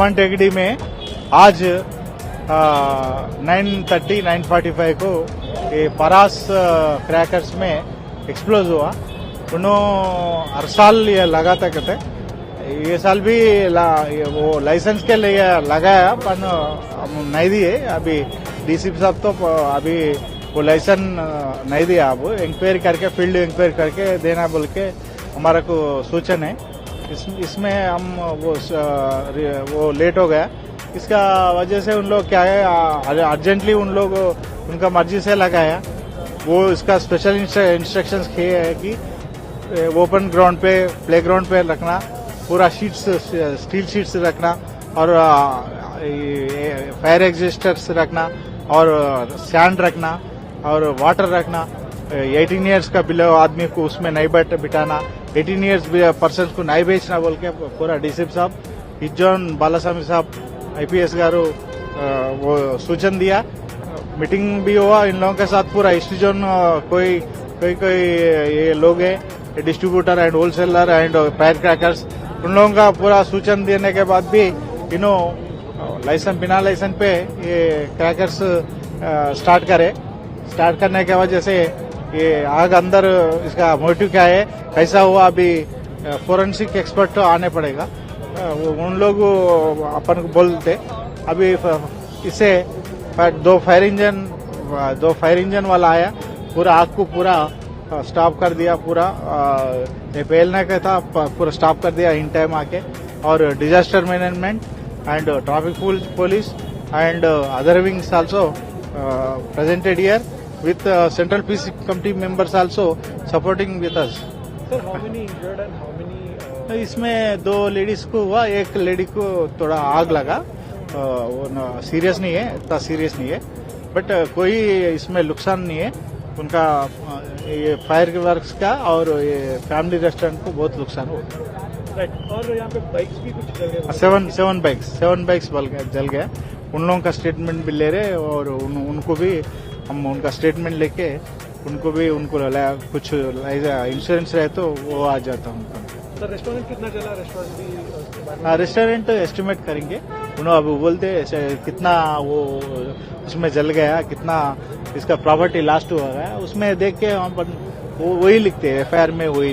खमन टेकड़ी में आज 9:45 को ये परास क्रैकर्स में एक्सप्लोज हुआ। उन्होंने हर साल ये लगाता कहते, ये साल भी वो लाइसेंस के लिए लगाया पर नहीं दिए। अभी डीसीपी साहब तो अभी वो लाइसेंस नहीं दिया। अब इंक्वायरी करके फील्ड इंक्वायरी करके देना बोल के हमारा को सूचना है। इसमें हम वो लेट हो गया। इसका वजह से उन लोग क्या है अर्जेंटली उन लोग उनका मर्जी से लगाया। वो इसका स्पेशल इंस्ट्रक्शंस किए है कि ओपन ग्राउंड पे प्ले ग्राउंड पे रखना, पूरा शीट्स स्टील शीट्स रखना और फायर एग्जिस्टर्स रखना और सैंड रखना और वाटर रखना। 18 ईयर्स का बिलो आदमी को उसमें नहीं बिठाना, 18 ईयर्स पर्सन को नहीं बेचना बोल के पूरा डीसीपी साहब इज्जोन बालास्वामी साहब आईपीएस गारू वो सूचना दिया। मीटिंग भी हुआ इन लोगों के साथ। पूरा ईस्ट जोन कोई ये लोग है distributor and wholesaler and fire crackers, उन लोगों का पूरा सूचना देने के बाद भी लाइसेंस बिना लाइसेंस पे ये क्रैकर्स स्टार्ट करने के वजह से ये आग अंदर इसका मोटिव क्या है कैसा हुआ अभी फोरेंसिक एक्सपर्ट तो आने पड़ेगा। उन लोग अपन को बोलते अभी इसे दो फायर इंजन वाला आया, पूरा आग को पूरा स्टॉप कर दिया। पूरा फैलने का था, पूरा स्टॉप कर दिया इन टाइम आके। और disaster management and traffic police and other wings also presented here with central peace committee members also supporting with us. Sir, how many injured and how many? इसमें 2 लेडीज को हुआ, एक lady को थोड़ा आग लगा। वो सीरियस नहीं है, इतना सीरियस नहीं है, बट कोई इसमें नुकसान नहीं है उनका। ये फायर वर्क्स का और ये फैमिली रेस्टोरेंट को बहुत नुकसान हुआ। राइट। और यहाँ पे बाइक्स भी कुछ जल गए? 7 बाइक्स जल गया। उन लोगों का स्टेटमेंट भी ले रहे और उनको भी हम उनका स्टेटमेंट लेके उनको कुछ इंश्योरेंस रहे तो वो आ जाता हूँ। सर, रेस्टोरेंट कितना चला? रेस्टोरेंट रेस्टोरेंट एस्टिमेट करेंगे। उन्होंने अभी बोलते कितना वो उसमें जल गया, कितना इसका प्रॉपर्टी लास्ट हुआ है, उसमें देख के हम वही लिखते हैं, एफआईआर में वही